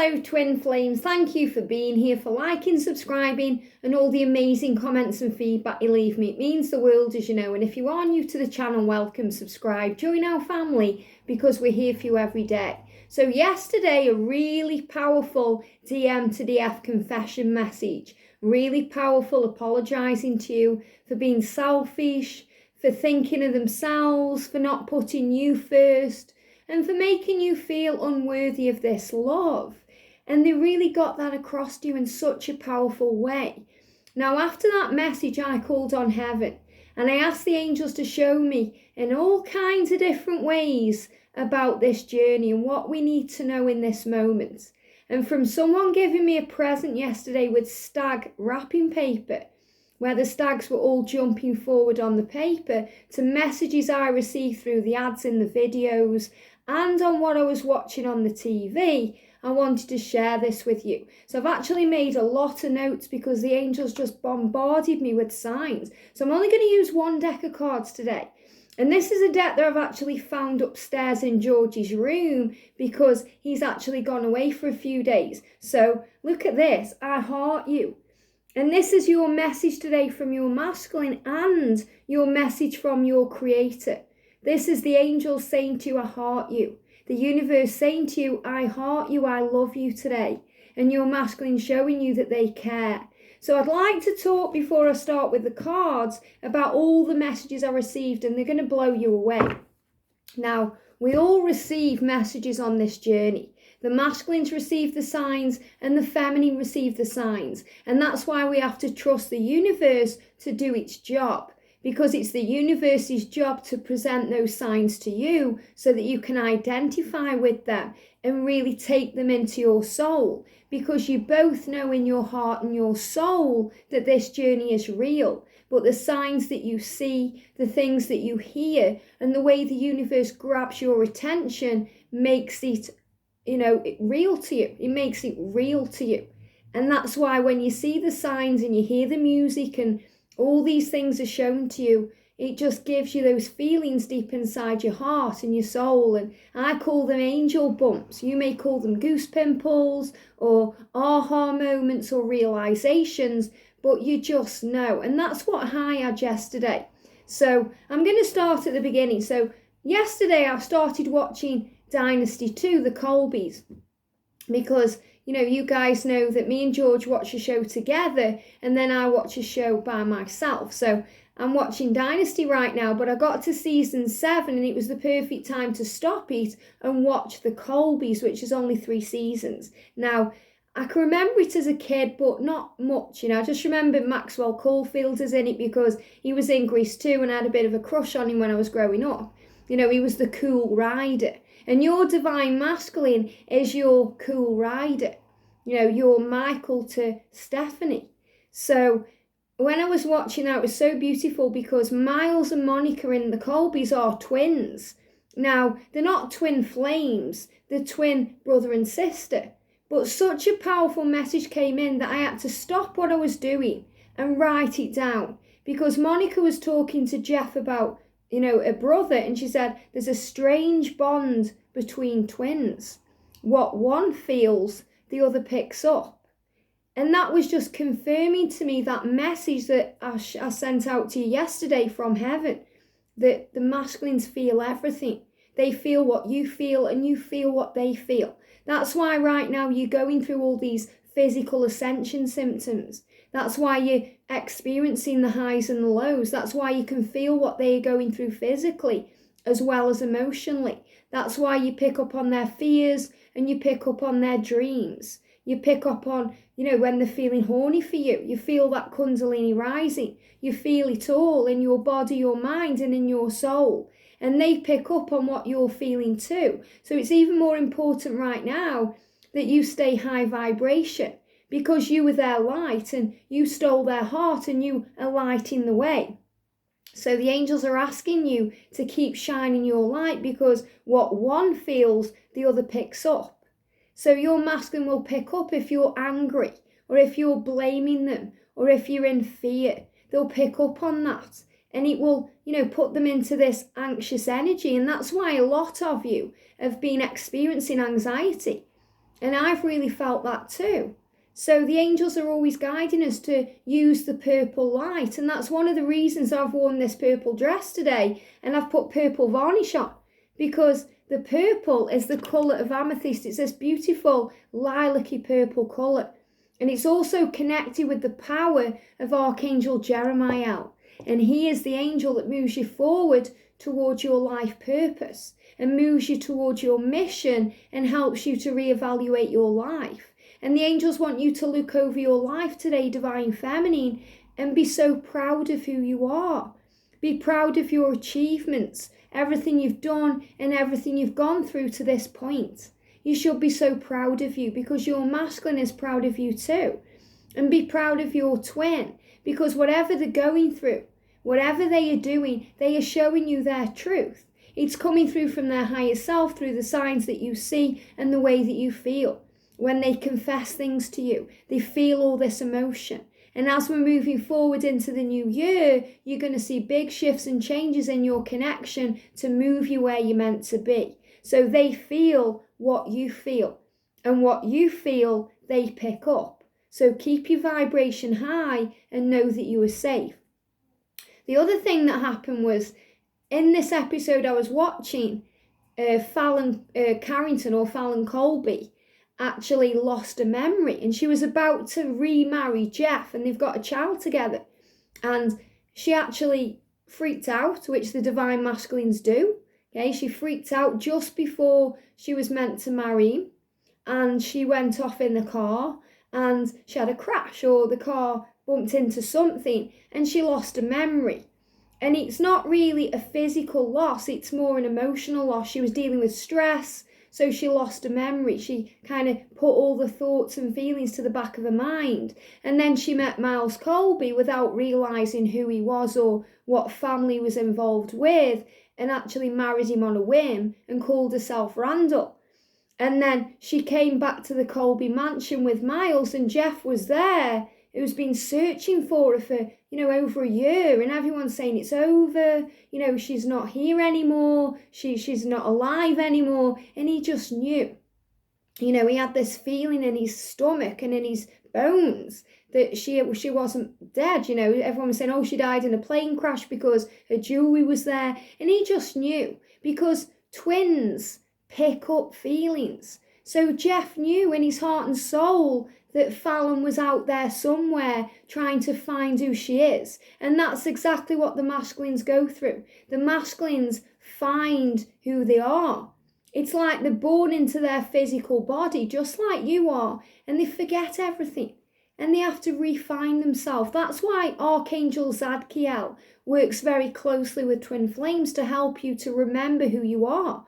Hello twin flames, thank you for being here, for liking, subscribing and all the amazing comments and feedback you leave me. It means the world, as you know, and if you are new to the channel, welcome, subscribe, join our family because we're here for you every day. So yesterday, a really powerful DM to DF confession message, really powerful, apologising to you for being selfish, for thinking of themselves, for not putting you first, and for making you feel unworthy of this love. And they really got that across to you in such a powerful way. Now, after that message, I called on heaven and I asked the angels to show me in all kinds of different ways about this journey and what we need to know in this moment. And from someone giving me a present yesterday with stag wrapping paper, where the stags were all jumping forward on the paper, to messages I received through the ads in the videos and on what I was watching on the TV, I wanted to share this with you. So I've actually made a lot of notes because the angels just bombarded me with signs. So I'm only going to use one deck of cards today. And this is a deck that I've actually found upstairs in George's room because he's actually gone away for a few days. So look at this, I heart you. And this is your message today from your masculine and your message from your creator. This is the angels saying to you, I heart you. The universe saying to you, I heart you, I love you today. And your masculine showing you that they care. So I'd like to talk before I start with the cards about all the messages I received, and they're going to blow you away. Now, we all receive messages on this journey. The masculines receive the signs and the feminine receive the signs. And that's why we have to trust the universe to do its job. Because it's the universe's job to present those signs to you so that you can identify with them and really take them into your soul. Because you both know in your heart and your soul that this journey is real. But the signs that you see, the things that you hear, and the way the universe grabs your attention makes it, real to you. It makes it real to you. And that's why when you see the signs and you hear the music and all these things are shown to you, it just gives you those feelings deep inside your heart and your soul. And I call them angel bumps. You may call them goose pimples or aha moments or realizations, but you just know. And that's what I had yesterday. So I'm going to start at the beginning. So yesterday I started watching Dynasty 2, the Colbys, because you guys know that me and George watch a show together and then I watch a show by myself. So I'm watching Dynasty right now, but I got to season 7 and it was the perfect time to stop it and watch the Colbys, which is only 3 seasons. Now, I can remember it as a kid, but not much, I just remember Maxwell Caulfield is in it because he was in Grease 2 and I had a bit of a crush on him when I was growing up. He was the cool rider. And your divine masculine is your cool rider. You're Michael to Stephanie. So when I was watching that, it was so beautiful because Miles and Monica in the Colbys are twins. Now, they're not twin flames, they're twin brother and sister. But such a powerful message came in that I had to stop what I was doing and write it down. Because Monica was talking to Jeff about a brother, and she said there's a strange bond between twins. What one feels, the other picks up. And that was just confirming to me that message that I sent out to you yesterday from heaven, that the masculines feel everything. They feel what you feel and you feel what they feel. That's why right now you're going through all these physical ascension symptoms. That's why you're experiencing the highs and the lows. That's why you can feel what they're going through physically as well as emotionally. That's why you pick up on their fears and you pick up on their dreams. You pick up on, when they're feeling horny for you. You feel that kundalini rising. You feel it all in your body, your mind, and in your soul. And they pick up on what you're feeling too. So it's even more important right now that you stay high vibration, because you were their light and you stole their heart and you are lighting the way. So the angels are asking you to keep shining your light, because what one feels, the other picks up. So your masculine will pick up if you're angry or if you're blaming them or if you're in fear. They'll pick up on that and it will, put them into this anxious energy. And that's why a lot of you have been experiencing anxiety. And I've really felt that too. So the angels are always guiding us to use the purple light. And that's one of the reasons I've worn this purple dress today. And I've put purple varnish on, because the purple is the colour of amethyst. It's this beautiful lilac-y purple colour. And it's also connected with the power of Archangel Jeremiah. And he is the angel that moves you forward towards your life purpose and moves you towards your mission and helps you to reevaluate your life. And the angels want you to look over your life today, Divine Feminine, and be so proud of who you are. Be proud of your achievements, everything you've done and everything you've gone through to this point. You should be so proud of you, because your masculine is proud of you too. And be proud of your twin, because whatever they're going through, whatever they are doing, they are showing you their truth. It's coming through from their higher self, through the signs that you see and the way that you feel. When they confess things to you, they feel all this emotion. And as we're moving forward into the new year, you're going to see big shifts and changes in your connection to move you where you're meant to be. So they feel what you feel, and what you feel, they pick up. So keep your vibration high and know that you are safe. The other thing that happened was, in this episode I was watching, Fallon Carrington, or Fallon Colby, actually lost a memory, and she was about to remarry Jeff, and they've got a child together. And she actually freaked out, which the Divine Masculines do. Okay, she freaked out just before she was meant to marry him, and she went off in the car, and she had a crash, or the car bumped into something, and she lost a memory. And it's not really a physical loss, it's more an emotional loss. She was dealing with stress, so she lost a memory. She kind of put all the thoughts and feelings to the back of her mind. And then she met Miles Colby without realising who he was or what family he was involved with, and actually married him on a whim and called herself Randall. And then she came back to the Colby mansion with Miles, and Jeff was there, who's been searching for her for, over a year, and everyone's saying it's over, she's not here anymore, she's not alive anymore. And he just knew, he had this feeling in his stomach and in his bones that she wasn't dead. Everyone was saying, oh, she died in a plane crash because her jewelry was there. And he just knew, because twins pick up feelings. So Jeff knew in his heart and soul that Fallon was out there somewhere trying to find who she is. And that's exactly what the masculines go through. The masculines find who they are. It's like they're born into their physical body, just like you are, and they forget everything. And they have to refine themselves. That's why Archangel Zadkiel works very closely with twin flames, to help you to remember who you are,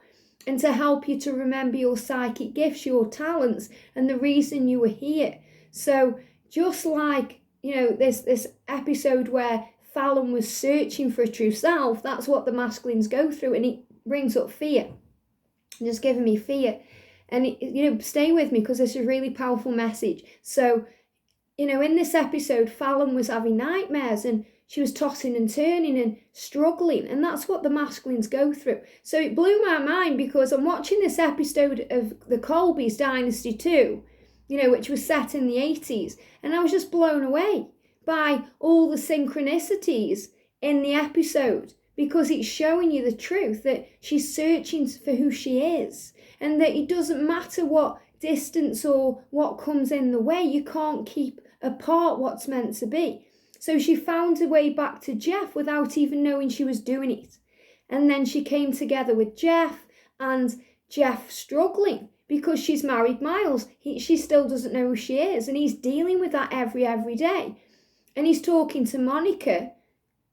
and to help you to remember your psychic gifts, your talents, and the reason you were here. So just like, this episode where Fallon was searching for a true self, that's what the masculines go through, and it brings up fear. Just giving me fear. And, stay with me, because this is a really powerful message. So, in this episode, Fallon was having nightmares, and she was tossing and turning and struggling, and that's what the masculines go through. So it blew my mind, because I'm watching this episode of the Colby's Dynasty 2, which was set in the 80s, and I was just blown away by all the synchronicities in the episode, because it's showing you the truth that she's searching for who she is, and that it doesn't matter what distance or what comes in the way, you can't keep apart what's meant to be. So she found her way back to Jeff without even knowing she was doing it. And then she came together with Jeff, and Jeff struggling because she's married Miles. She still doesn't know who she is, and he's dealing with that every day. And he's talking to Monica,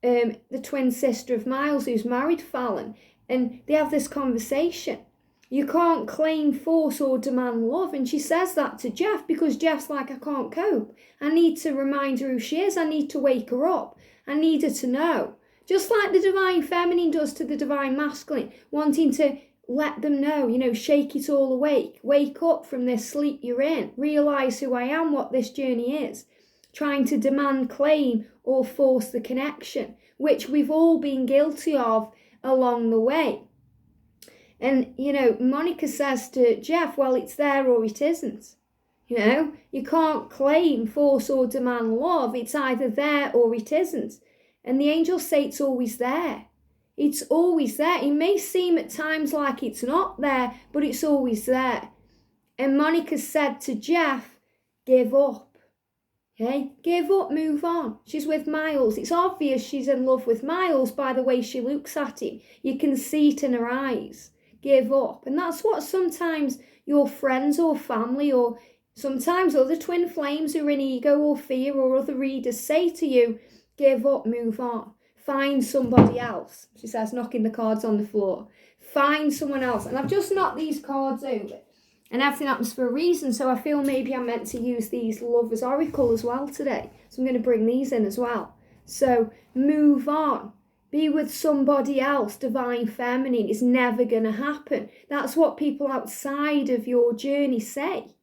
the twin sister of Miles, who's married Fallon, and they have this conversation. You can't claim, force or demand love. And she says that to Jeff, because Jeff's like, I can't cope. I need to remind her who she is. I need to wake her up. I need her to know. Just like the Divine Feminine does to the Divine Masculine, wanting to let them know, shake it all awake. Wake up from this sleep you're in. Realise who I am, what this journey is. Trying to demand, claim or force the connection, which we've all been guilty of along the way. And, Monica says to Jeff, well, it's there or it isn't. You can't claim, force or demand love. It's either there or it isn't. And the angels say it's always there. It's always there. It may seem at times like it's not there, but it's always there. And Monica said to Jeff, give up. Okay? Give up, move on. She's with Miles. It's obvious she's in love with Miles by the way she looks at him. You can see it in her eyes. Give up. And that's what sometimes your friends or family or sometimes other twin flames who are in ego or fear or other readers say to you, give up, move on. Find somebody else. She says, knocking the cards on the floor. Find someone else. And I've just knocked these cards over. And everything happens for a reason. So I feel maybe I'm meant to use these Lover's Oracle as well today. So I'm going to bring these in as well. So move on. Be with somebody else. Divine Feminine. It's never going to happen. That's what people outside of your journey say.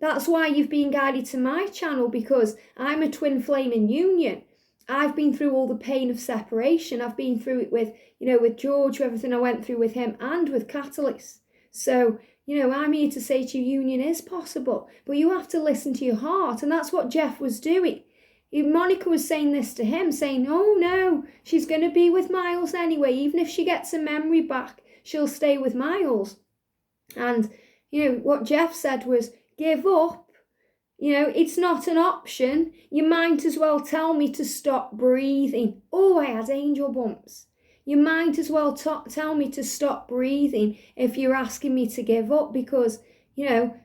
That's why you've been guided to my channel, because I'm a twin flame in union. I've been through all the pain of separation. I've been through it with, with George, everything I went through with him and with Catalyst. So, I'm here to say to you, union is possible, but you have to listen to your heart. And that's what Jeff was doing. Monica was saying this to him, saying, oh no, she's going to be with Miles anyway. Even if she gets a memory back, she'll stay with Miles. And, what Jeff said was, give up. It's not an option. You might as well tell me to stop breathing. Oh, I had angel bumps. You might as well tell me to stop breathing if you're asking me to give up, because,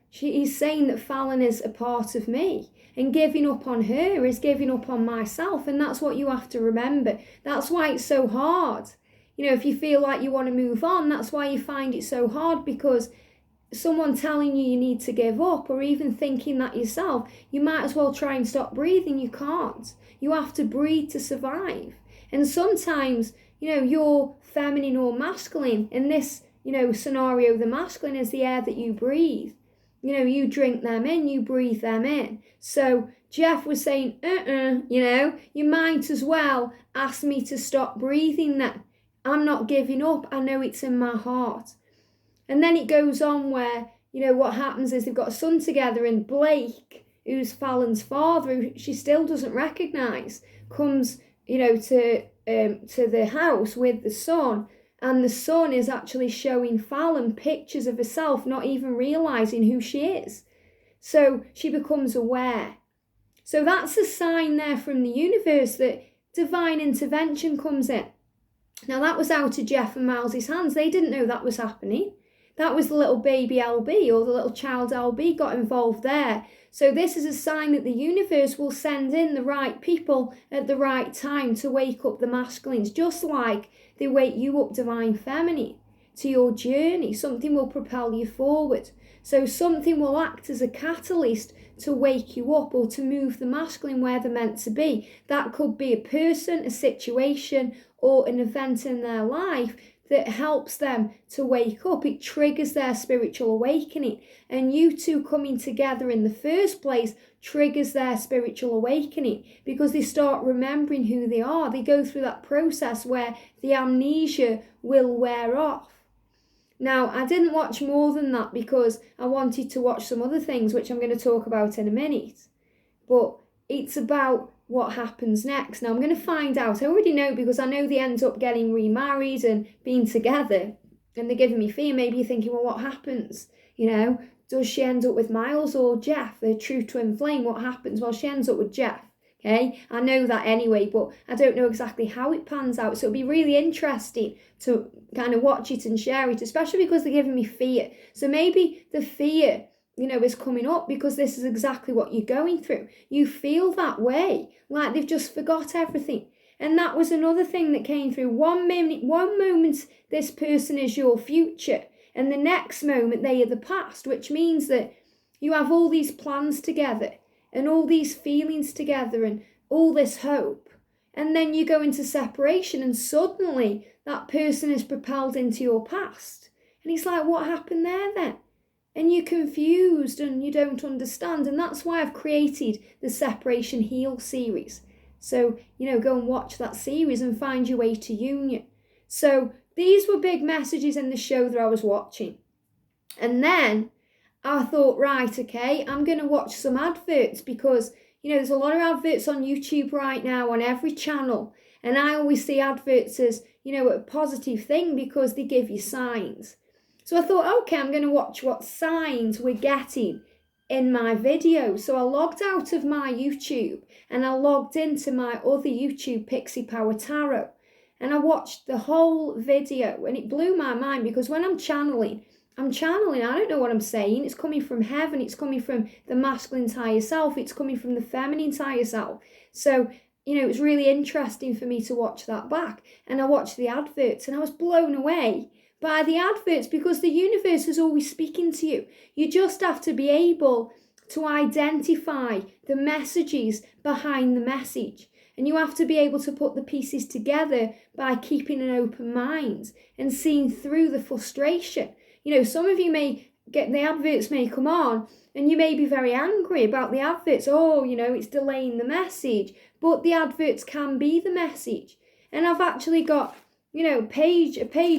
he's saying that Fallon is a part of me. And giving up on her is giving up on myself. And that's what you have to remember. That's why it's so hard. If you feel like you want to move on, that's why you find it so hard, because someone telling you need to give up, or even thinking that yourself, you might as well try and stop breathing. You can't. You have to breathe to survive. And sometimes, you're feminine or masculine. In this, scenario, the masculine is the air that you breathe. You drink them in, you breathe them in. So Jeff was saying, you might as well ask me to stop breathing then. I'm not giving up. I know it's in my heart. And then it goes on where, what happens is they've got a son together, and Blake, who's Fallon's father, who she still doesn't recognise, comes, to the house with the son, and the son is actually showing Fallon pictures of herself, not even realising who she is. So she becomes aware. So that's a sign there from the universe that divine intervention comes in. Now that was out of Jeff and Miles' hands. They didn't know that was happening. That was the little baby LB, or the little child LB got involved there. So this is a sign that the universe will send in the right people at the right time to wake up the masculines, just like they wake you up, Divine Feminine, to your journey. Something will propel you forward. So something will act as a catalyst to wake you up, or to move the masculine where they're meant to be. That could be a person, a situation, or an event in their life that helps them to wake up. It triggers their spiritual awakening. And you two coming together in the first place triggers their spiritual awakening, because they start remembering who they are. They go through that process where the amnesia will wear off. Now, I didn't watch more than that because I wanted to watch some other things, which I'm going to talk about in a minute. But it's about what happens next. Now I'm going to find out. I already know, because I know they end up getting remarried and being together, and they're giving me fear. Maybe you're thinking, well, what happens? Does she end up with Miles or Jeff, the true twin flame? What happens? Well, she ends up with Jeff. Okay, I know that anyway, but I don't know exactly how it pans out. So it'll be really interesting to kind of watch it and share it, especially because they're giving me fear. So maybe the fear, is coming up because this is exactly what you're going through. You feel that way, like they've just forgot everything. And that was another thing that came through. One moment, this person is your future, and the next moment they are the past, which means that you have all these plans together and all these feelings together and all this hope. And then you go into separation, and suddenly that person is propelled into your past. And it's like, what happened there then? And you're confused and you don't understand. And that's why I've created the Separation Heal series. So, go and watch that series and find your way to union. So These were big messages in the show that I was watching. And then I thought, right, okay, I'm going to watch some adverts because, there's a lot of adverts on YouTube right now on every channel. And I always see adverts as, a positive thing because they give you signs. So I thought, okay, I'm going to watch what signs we're getting in my video. So I logged out of my YouTube and I logged into my other YouTube, Pixie Power Tarot. And I watched the whole video and it blew my mind because when I'm channeling, I don't know what I'm saying. It's coming from heaven. It's coming from the masculine higher self. It's coming from the feminine higher self. So, it was really interesting for me to watch that back. And I watched the adverts and I was blown away by the adverts because the universe is always speaking to you. You just have to be able to identify the messages behind the message. And you have to be able to put the pieces together by keeping an open mind and seeing through the frustration. Some of you the adverts may come on and you may be very angry about the adverts. Oh, it's delaying the message. But the adverts can be the message. And I've actually got, a page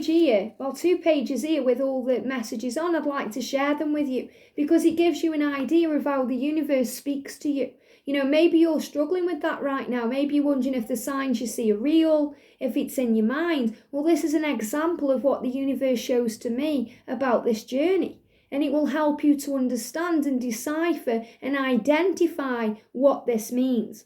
here, 2 pages here with all the messages on. I'd like to share them with you because it gives you an idea of how the universe speaks to you. Maybe you're struggling with that right now. Maybe you're wondering if the signs you see are real, if it's in your mind. Well, this is an example of what the universe shows to me about this journey. And it will help you to understand and decipher and identify what this means.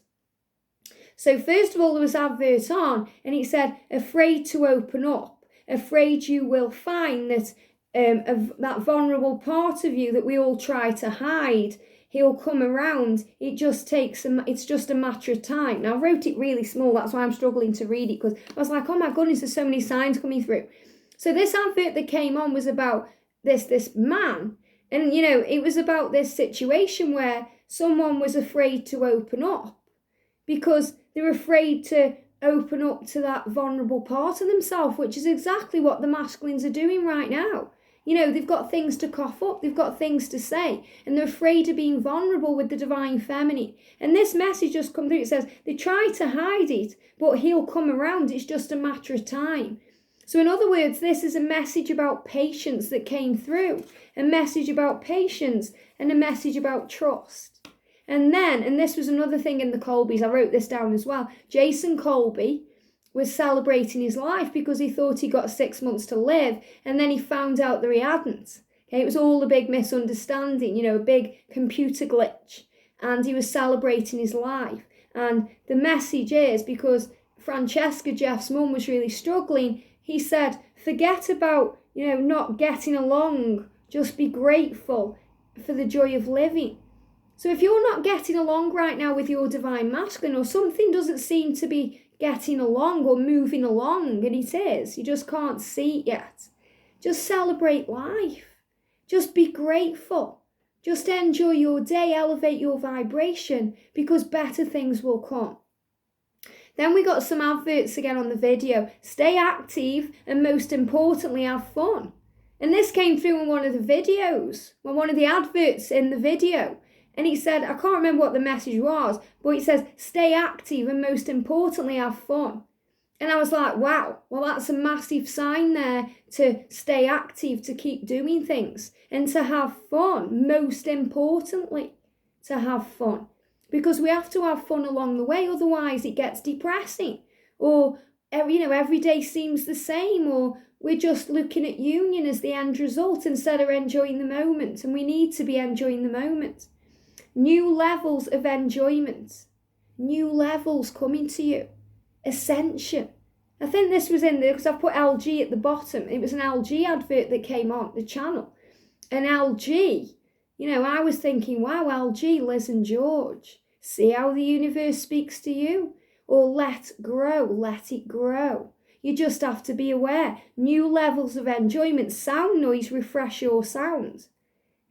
So first of all, there was advert on and it said, afraid to open up, afraid you will find that that vulnerable part of you that we all try to hide, he'll come around. It's just a matter of time. Now I wrote it really small, that's why I'm struggling to read it because I was like, oh my goodness, there's so many signs coming through. So this advert that came on was about this man. And, it was about this situation where someone was afraid to open up because they're afraid to open up to that vulnerable part of themselves, which is exactly what the masculines are doing right now. They've got things to cough up, they've got things to say, and they're afraid of being vulnerable with the divine feminine. And this message just comes through. It says, they try to hide it, but he'll come around. It's just a matter of time. So in other words, this is a message about patience that came through, a message about patience and a message about trust. And this was another thing in the Colbys, I wrote this down as well. Jason Colby was celebrating his life because he thought he got 6 months to live, and then he found out that he hadn't. Okay, it was all a big misunderstanding, a big computer glitch, and he was celebrating his life. And the message is, because Francesca, Jeff's mum, was really struggling, he said, forget about, not getting along, just be grateful for the joy of living. So if you're not getting along right now with your divine masculine, or something doesn't seem to be getting along or moving along, and it is, you just can't see it yet, just celebrate life. Just be grateful. Just enjoy your day, elevate your vibration, because better things will come. Then we got some adverts again on the video. Stay active and most importantly, have fun. And this came through in one of the videos, one of the adverts in the video. And he said, I can't remember what the message was, but it says, stay active and most importantly, have fun. And I was like, wow, well, that's a massive sign there to stay active, to keep doing things and to have fun. Most importantly, to have fun. Because we have to have fun along the way, otherwise it gets depressing. Or, every day seems the same, or we're just looking at union as the end result instead of enjoying the moment. And we need to be enjoying the moment. New levels of enjoyment. New levels coming to you. Ascension. I think this was in there because I've put LG at the bottom. It was an LG advert that came on the channel. And LG, I was thinking, wow, LG, Liz and George, see how the universe speaks to you? Or let it grow. You just have to be aware. New levels of enjoyment. Sound noise, refresh your sound.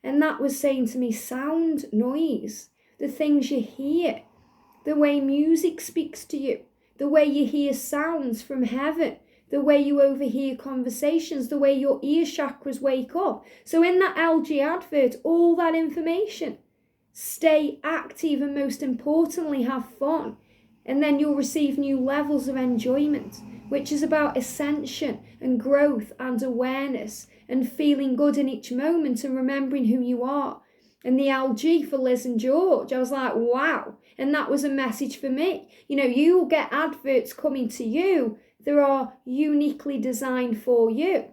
And that was saying to me, sound noise, the things you hear, the way music speaks to you, the way you hear sounds from heaven, the way you overhear conversations, the way your ear chakras wake up. So in that LG advert, all that information. Stay active and most importantly, have fun. And then you'll receive new levels of enjoyment, which is about ascension and growth and awareness and feeling good in each moment and remembering who you are. And the LG for Liz and George, I was like, wow. And that was a message for me. You will get adverts coming to you that are uniquely designed for you.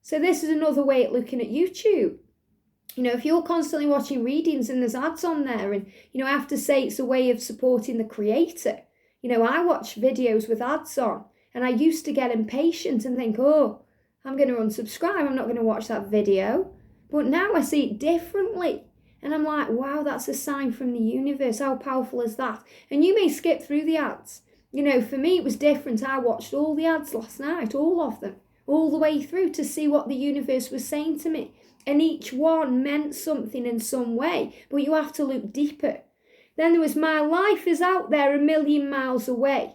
So this is another way at looking at YouTube. If you're constantly watching readings and there's ads on there, and, I have to say it's a way of supporting the creator. I watch videos with ads on, and I used to get impatient and think, oh, I'm going to unsubscribe. I'm not going to watch that video. But now I see it differently. And I'm like, wow, that's a sign from the universe. How powerful is that? And you may skip through the ads. For me, it was different. I watched all the ads last night, all of them, all the way through to see what the universe was saying to me. And each one meant something in some way, but you have to look deeper. Then there was my life is out there 1,000,000 miles away.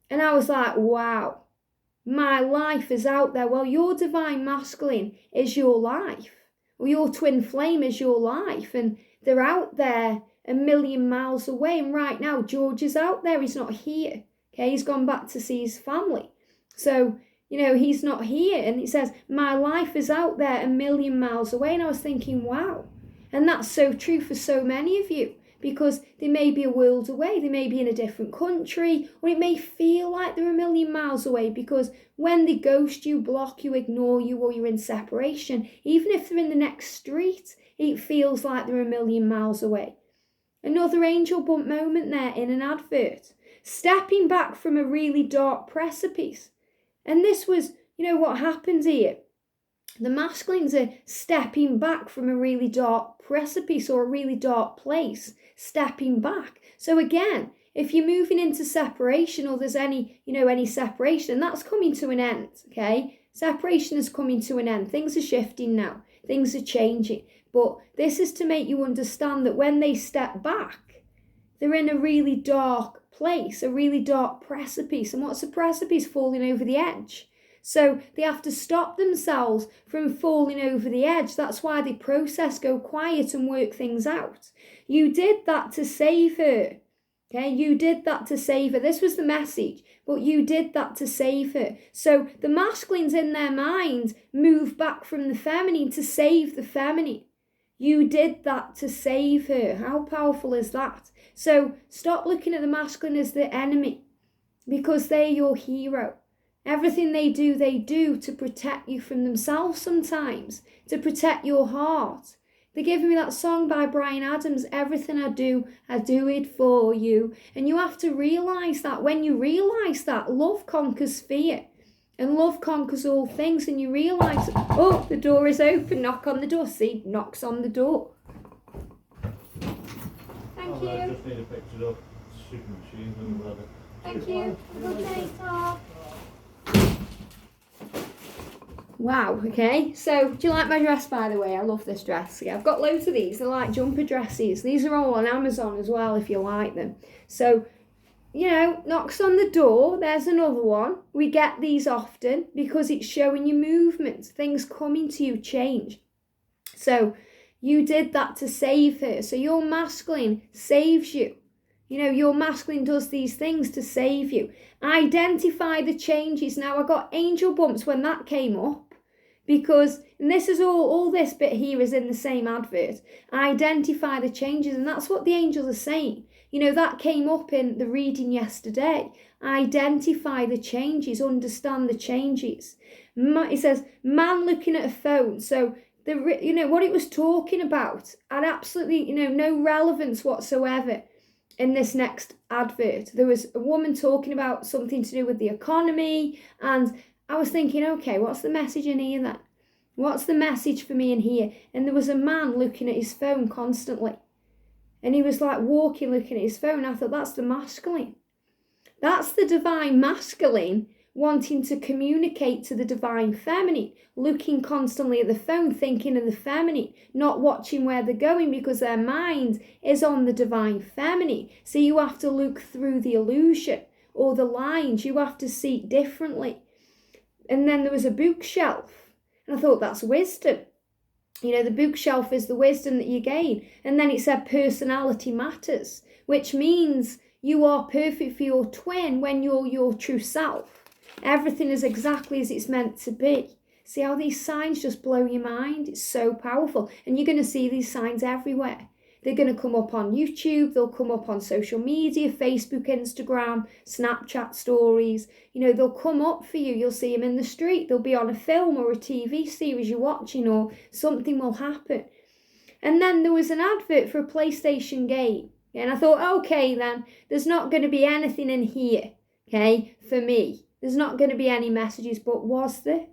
And I was like, wow, my life is out there. Well, your divine masculine is your life. Or your twin flame is your life. And they're out there 1,000,000 miles away. And right now, George is out there. He's not here. Okay, he's gone back to see his family. So, he's not here. And it says, my life is out there 1,000,000 miles away. And I was thinking, wow. And that's so true for so many of you, because they may be a world away. They may be in a different country, or it may feel like they're 1,000,000 miles away, because when they ghost you, block you, ignore you, or you're in separation, even if they're in the next street, it feels like they're 1,000,000 miles away. Another angel bump moment there in an advert. Stepping back from a really dark precipice. And this was, what happens here. The masculines are stepping back from a really dark precipice or a really dark place, stepping back. So again, if you're moving into separation, or there's any separation, that's coming to an end, okay? Separation is coming to an end. Things are shifting now. Things are changing. But this is to make you understand that when they step back, they're in a really dark place, a really dark precipice. And what's a precipice? Falling over the edge. So they have to stop themselves from falling over the edge. That's why they process, go quiet and work things out. You did that to save her. Okay, you did that to save her. This was the message, but you did that to save her. So the masculines in their mind move back from the feminine to save the feminine. You did that to save her. How powerful is that? So stop looking at the masculine as the enemy, because they're your hero. Everything they do to protect you from themselves sometimes, to protect your heart. They're giving me that song by Bryan Adams, everything I do it for you. And you have to realise that. When you realise that, love conquers fear. And love conquers all things. And you realise, oh, the door is open, knock on the door. See, knocks on the door. Thank you. I just need to fix it up. Super machines and whatever. Thank you. Good day, Tom. Wow, okay. So, do you like my dress, by the way? I love this dress. Yeah, I've got loads of these. They're like jumper dresses. These are all on Amazon as well, if you like them. So, knocks on the door. There's another one. We get these often because it's showing you movement. Things coming to you, change. So, you did that to save her. So, your masculine saves you. Your masculine does these things to save you. Identify the changes. Now, I got angel bumps when that came up, because, and this is all this bit here is in the same advert. Identify the changes, and that's what the angels are saying. That came up in the reading yesterday. Identify the changes, understand the changes. It says, man looking at a phone. So, what it was talking about had absolutely, no relevance whatsoever. In this next advert, there was a woman talking about something to do with the economy, and I was thinking, okay, what's the message in here then? What's the message for me in here? And there was a man looking at his phone constantly, and he was like walking, looking at his phone. I thought, that's the masculine. That's the divine masculine wanting to communicate to the divine feminine, looking constantly at the phone, thinking of the feminine, not watching where they're going, because their mind is on the divine feminine. So you have to look through the illusion or the lines. You have to see differently. And then there was a bookshelf, and I thought, that's wisdom. The bookshelf is the wisdom that you gain. And then it said personality matters, which means You are perfect for your twin when you're your true self. Everything is exactly as it's meant to be. See how these signs just blow your mind? It's so powerful. And you're going to see these signs everywhere. They're going to come up on YouTube. They'll come up on social media, Facebook, Instagram, Snapchat stories. They'll come up for you. You'll see them in the street. They'll be on a film or a TV series you're watching, or something will happen. And then there was an advert for a PlayStation game. And I thought, okay, then, there's not going to be anything in here, okay, for me. There's not going to be any messages, but was there?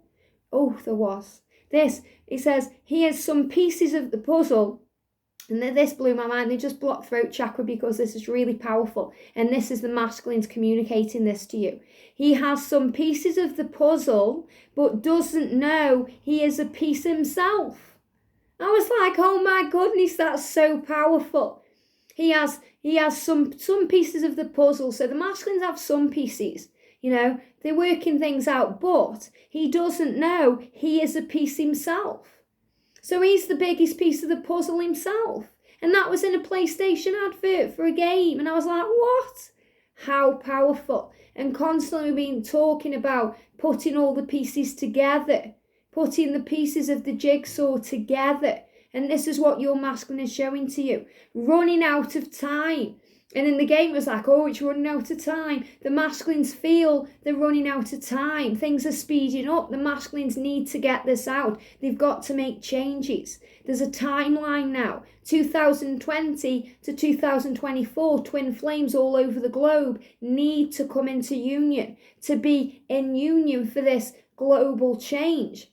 Oh, there was. It says, here's some pieces of the puzzle. And this blew my mind. They just block throat chakra because this is really powerful. And this is the masculines communicating this to you. He has some pieces of the puzzle, but doesn't know he is a piece himself. I was like, oh my goodness, that's so powerful. He has some pieces of the puzzle. So the masculines have some pieces. They're working things out, but he doesn't know he is a piece himself. So he's the biggest piece of the puzzle himself. And that was in a PlayStation advert for a game. And I was like, what? How powerful. And constantly been talking about putting all the pieces together. Putting the pieces of the jigsaw together. And this is what your masculine is showing to you. Running out of time. And in the game it was like, oh, it's running out of time. The masculines feel they're running out of time. Things are speeding up. The masculines need to get this out. They've got to make changes. There's a timeline now. 2020 to 2024, twin flames all over the globe need to come into union, to be in union for this global change.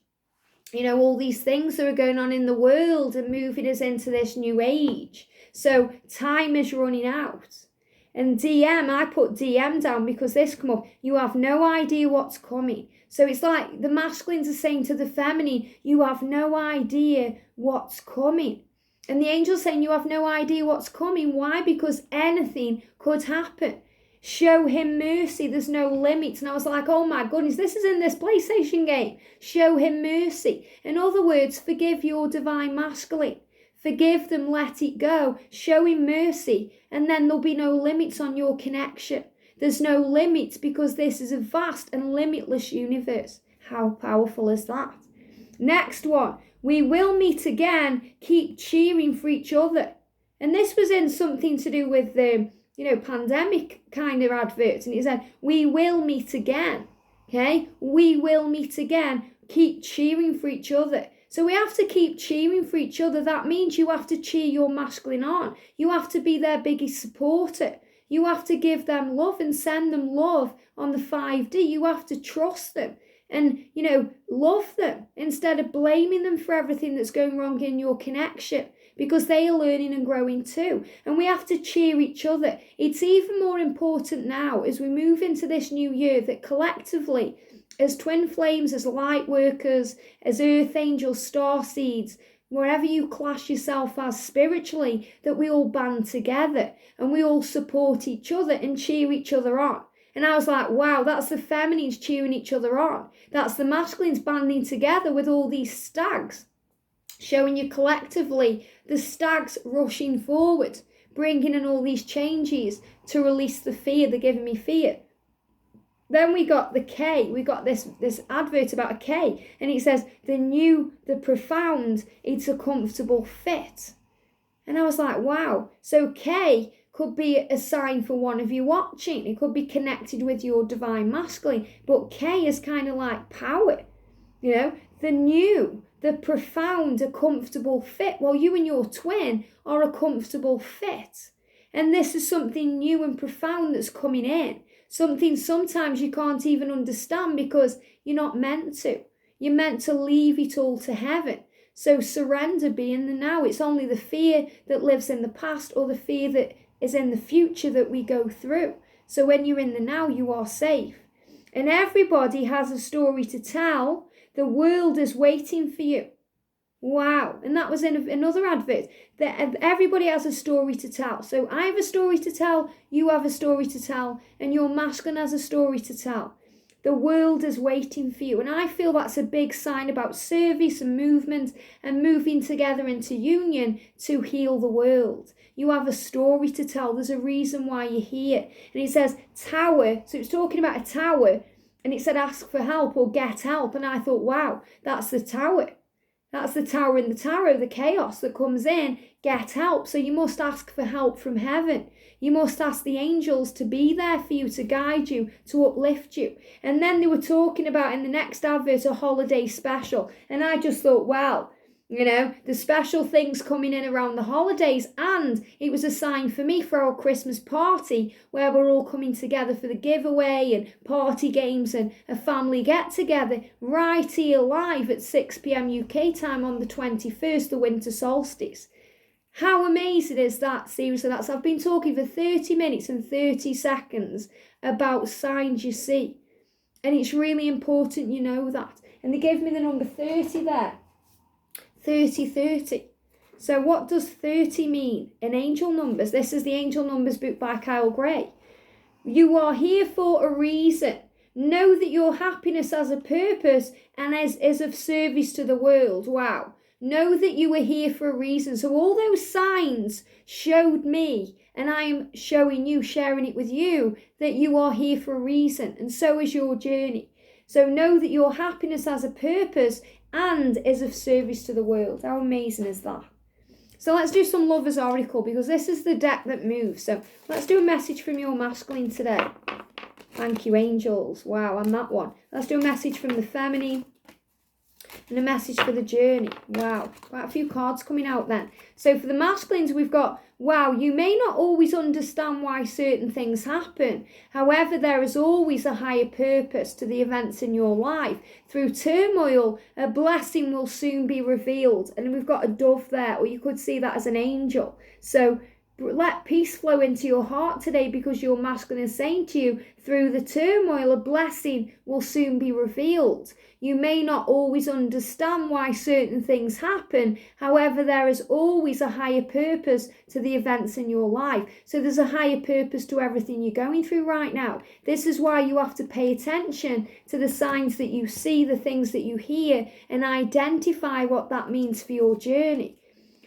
All these things that are going on in the world and moving us into this new age. So time is running out. And I put DM down because this come up. You have no idea what's coming. So it's like the masculines are saying to the feminine, you have no idea what's coming. And the angel's saying you have no idea what's coming. Why? Because anything could happen. Show him mercy. There's no limits. And I was like, oh my goodness, this is in this PlayStation game. Show him mercy. In other words, forgive your divine masculine. Forgive them, let it go. Show him mercy. And then there'll be no limits on your connection. There's no limits because this is a vast and limitless universe. How powerful is that? Next one. We will meet again. Keep cheering for each other. And this was in something to do with the pandemic kind of adverts. And it said, we will meet again. Okay? We will meet again. Keep cheering for each other. So we have to keep cheering for each other. That means you have to cheer your masculine on. You have to be their biggest supporter. You have to give them love and send them love on the 5D. You have to trust them and, love them instead of blaming them for everything that's going wrong in your connection, because they are learning and growing too. And we have to cheer each other. It's even more important now as we move into this new year that collectively, as twin flames, as light workers, as earth angels, star seeds, wherever you class yourself as spiritually, that we all band together and we all support each other and cheer each other on. And I was like, wow, that's the feminines cheering each other on. That's the masculines banding together with all these stags, showing you collectively the stags rushing forward, bringing in all these changes to release the fear. They're giving me fear. Then we got the K. We got this advert about a K. And it says, the new, the profound, it's a comfortable fit. And I was like, wow. So K could be a sign for one of you watching. It could be connected with your divine masculine. But K is kind of like power. The new, the profound, a comfortable fit. Well, you and your twin are a comfortable fit. And this is something new and profound that's coming in. Something sometimes you can't even understand because you're not meant to. You're meant to leave it all to heaven. So surrender, be in the now. It's only the fear that lives in the past or the fear that is in the future that we go through. So when you're in the now, you are safe. And everybody has a story to tell. The world is waiting for you. Wow. And that was in another advert. That everybody has a story to tell. So I have a story to tell, you have a story to tell, and your masculine has a story to tell. The world is waiting for you. And I feel that's a big sign about service and movement and moving together into union to heal the world. You have a story to tell. There's a reason why you're here. And it says tower. So it's talking about a tower. And it said ask for help or get help. And I thought, wow, that's the tower. That's the tower in the tarot, the chaos that comes in. Get help. So you must ask for help from heaven. You must ask the angels to be there for you, to guide you, to uplift you. And then they were talking about in the next advert a holiday special. And I just thought, well, you know, the special things coming in around the holidays. And it was a sign for me for our Christmas party where we're all coming together for the giveaway and party games and a family get together right here live at 6 p.m. UK time on the 21st, the winter solstice. How amazing is that? Seriously, I've been talking for 30 minutes and 30 seconds about signs you see. And it's really important you know that. And they gave me the number 30 there. 30. So what does 30 mean in angel numbers? This is the Angel Numbers book by Kyle Gray. You are here for a reason. Know that your happiness has a purpose and is of service to the world. Wow. Know that you were here for a reason. So all those signs showed me, and I am showing you, sharing it with you, that you are here for a reason. And so is your journey. So know that your happiness has a purpose and is of service to the world. How amazing is that? So let's do some Lovers Oracle, because this is the deck that moves. So let's do a message from your masculine today. Thank you, angels. Wow, and that one. Let's do a message from the feminine and a message for the journey. Wow, quite a few cards coming out then. So for the masculines, we've got, wow, you may not always understand why certain things happen. However, there is always a higher purpose to the events in your life. Through turmoil, a blessing will soon be revealed. And we've got a dove there, or you could see that as an angel. So let peace flow into your heart today, because your masculine is saying to you, through the turmoil, a blessing will soon be revealed. You may not always understand why certain things happen. However, there is always a higher purpose to the events in your life. So there's a higher purpose to everything you're going through right now. This is why you have to pay attention to the signs that you see, the things that you hear, and identify what that means for your journey.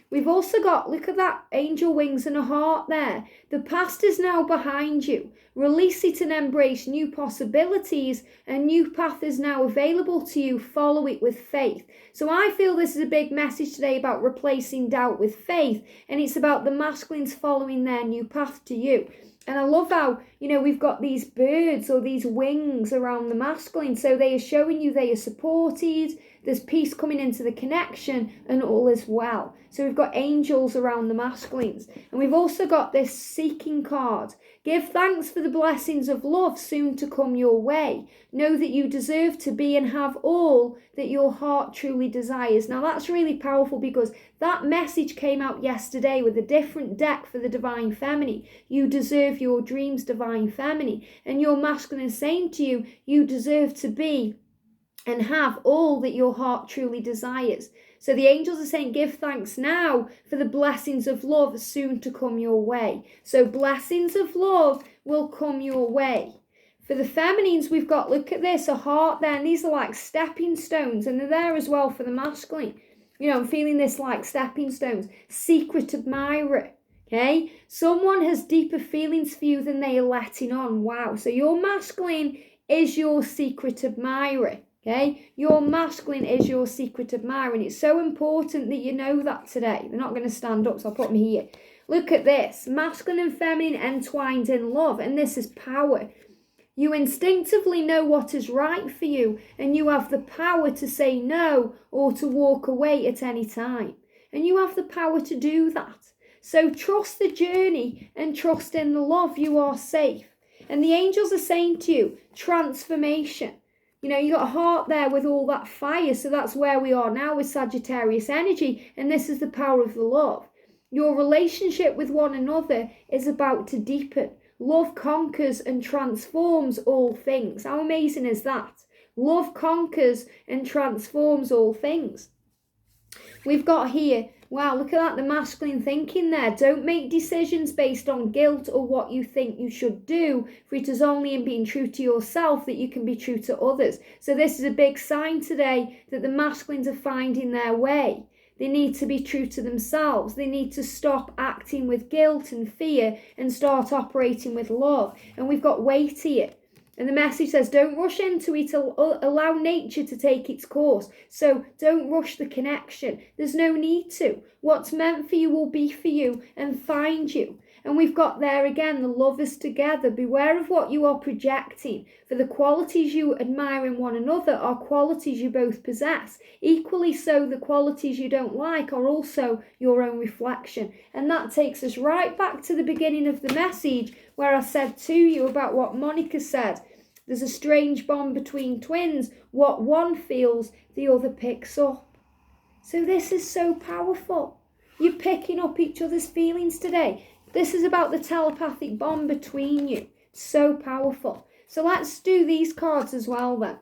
We've also got, look at that, angel wings and a heart there. The past is now behind you. Release it and embrace new possibilities. A new path is now available to you. Follow it with faith. So I feel this is a big message today about replacing doubt with faith. And it's about the masculines following their new path to you. And I love how, you know, we've got these birds or these wings around the masculine. So they are showing you they are supported. There's peace coming into the connection and all is well. So we've got angels around the masculines. And we've also got this seeking card. Give thanks for the blessings of love soon to come your way. Know that you deserve to be and have all that your heart truly desires. Now that's really powerful, because that message came out yesterday with a different deck for the Divine Feminine. You deserve your dreams, Divine Feminine. And your masculine is saying to you, you deserve to be and have all that your heart truly desires. So the angels are saying, give thanks now for the blessings of love soon to come your way. So blessings of love will come your way. For the feminines, we've got, look at this, a heart there. And these are like stepping stones. And they're there as well for the masculine. You know, I'm feeling this like stepping stones. Secret admirer. Okay. Someone has deeper feelings for you than they are letting on. Wow. So your masculine is your secret admirer. Okay, your masculine is your secret admirer, and it's so important that you know that today. They're not going to stand up, so I'll put them here. Look at this, masculine and feminine entwined in love, and this is power. You instinctively know what is right for you, and you have the power to say no or to walk away at any time. And you have the power to do that. So trust the journey and trust in the love. You are safe. And the angels are saying to you, transformation. You know, you got a heart there with all that fire. So that's where we are now with Sagittarius energy. And this is the power of the love. Your relationship with one another is about to deepen. Love conquers and transforms all things. How amazing is that? Love conquers and transforms all things. We've got here, Wow, look at that, the masculine thinking there. Don't make decisions based on guilt or what you think you should do, for it is only in being true to yourself that you can be true to others. So this is a big sign today that the masculines are finding their way. They need to be true to themselves. They need to stop acting with guilt and fear and start operating with love. And we've got weight here. And the message says, don't rush into it, allow nature to take its course. So don't rush the connection. There's no need to. What's meant for you will be for you and find you. And we've got there again, the lovers together. Beware of what you are projecting, for the qualities you admire in one another are qualities you both possess. Equally so, the qualities you don't like are also your own reflection. And that takes us right back to the beginning of the message, where I said to you about what Monica said. There's a strange bond between twins. What one feels, the other picks up. So this is so powerful. You're picking up each other's feelings today. This is about the telepathic bond between you. So powerful. So let's do these cards as well then.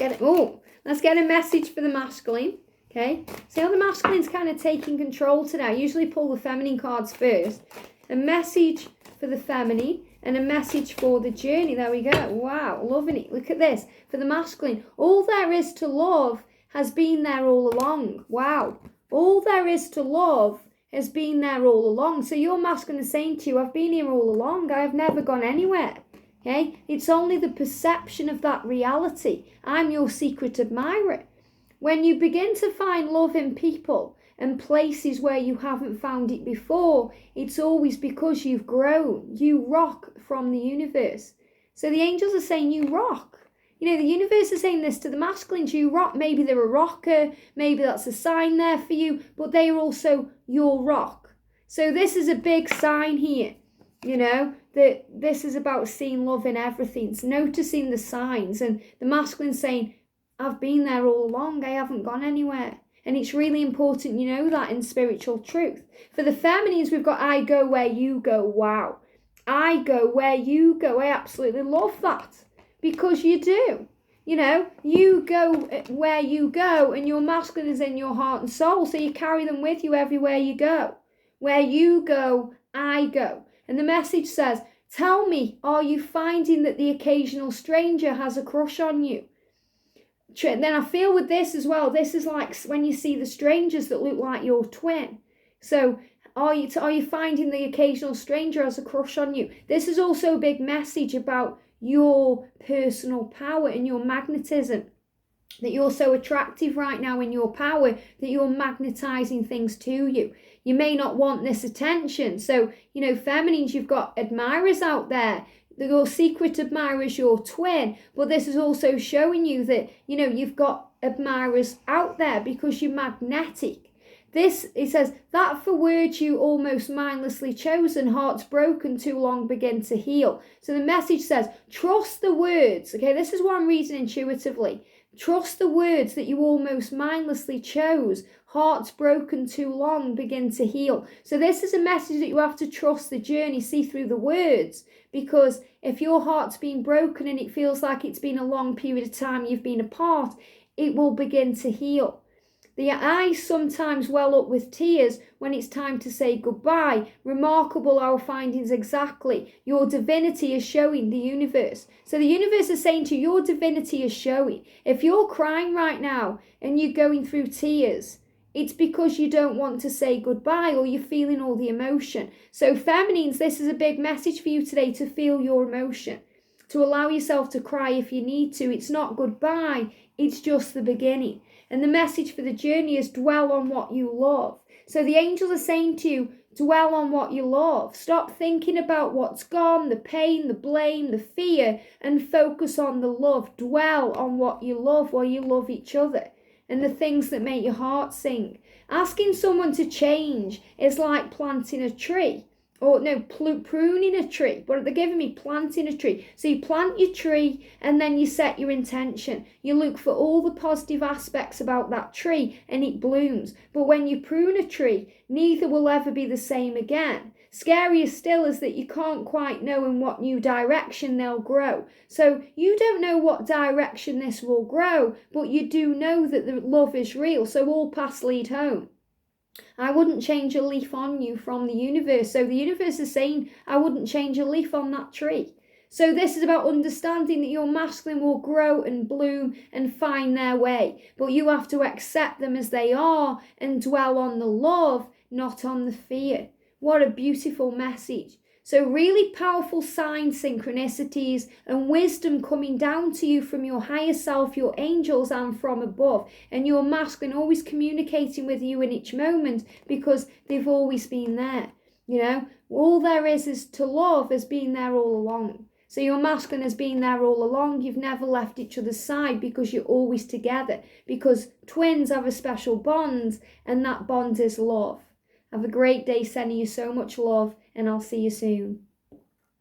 Let's get a message for the masculine. Okay. See how the masculine's kind of taking control today. I usually pull the feminine cards first. A message for the feminine and a message for the journey. There we go. Wow, loving it. Look at this. For the masculine, all there is to love has been there all along. Wow. All there is to love has been there all along. So your masculine is saying to you, I've been here all along. I have never gone anywhere. Okay? It's only the perception of that reality. I'm your secret admirer. When you begin to find love in people and places where you haven't found it before, it's always because you've grown. You rock from the universe. So the angels are saying you rock. You know, the universe is saying this to the masculines, you rock. Maybe they're a rocker, maybe that's a sign there for you, but they are also your rock. So this is a big sign here, you know, that this is about seeing love in everything. It's noticing the signs, and the masculine saying, I've been there all along, I haven't gone anywhere. And it's really important you know that in spiritual truth. For the feminines, we've got I go where you go. Wow. I go where you go. I absolutely love that. Because you do. You know, you go where you go, and your masculine is in your heart and soul. So you carry them with you everywhere you go. Where you go, I go. And the message says, tell me, are you finding that the occasional stranger has a crush on you? Then I feel with this as well, this is like when you see the strangers that look like your twin. So are you finding the occasional stranger has a crush on you? This is also a big message about your personal power and your magnetism. That you're so attractive right now in your power that you're magnetizing things to you. You may not want this attention. So, you know, feminines, you've got admirers out there. Your secret admirer is your twin. But this is also showing you that, you know, you've got admirers out there because you're magnetic. This, it says, that for words you almost mindlessly chosen, hearts broken too long begin to heal. So the message says, trust the words. Okay, this is what I'm reading intuitively. Trust the words that you almost mindlessly chose. Hearts broken too long begin to heal. So this is a message that you have to trust the journey, see through the words. Because if your heart's been broken and it feels like it's been a long period of time you've been apart, it will begin to heal. The eyes sometimes well up with tears when it's time to say goodbye. Remarkable our findings exactly. Your divinity is showing the universe. So the universe is saying to you, your divinity is showing. If you're crying right now and you're going through tears, it's because you don't want to say goodbye or you're feeling all the emotion. So feminines, this is a big message for you today, to feel your emotion. To allow yourself to cry if you need to. It's not goodbye, it's just the beginning. And the message for the journey is dwell on what you love. So the angels are saying to you, dwell on what you love. Stop thinking about what's gone, the pain, the blame, the fear, and focus on the love. Dwell on what you love while you love each other and the things that make your heart sing. Asking someone to change is like planting a tree. Or no, pruning a tree. But they're giving me planting a tree. So you plant your tree and then you set your intention. You look for all the positive aspects about that tree and it blooms. But when you prune a tree, neither will ever be the same again. Scarier still is that you can't quite know in what new direction they'll grow. So you don't know what direction this will grow, but you do know that the love is real. So all paths lead home. I wouldn't change a leaf on you from the universe. So the universe is saying, I wouldn't change a leaf on that tree. So this is about understanding that your masculine will grow and bloom and find their way. But you have to accept them as they are and dwell on the love, not on the fear. What a beautiful message. So really powerful signs, synchronicities, and wisdom coming down to you from your higher self, your angels, and from above. And your masculine always communicating with you in each moment because they've always been there. You know, all there is to love has been there all along. So your masculine has been there all along. You've never left each other's side because you're always together. Because twins have a special bond, and that bond is love. Have a great day, sending you so much love, and I'll see you soon.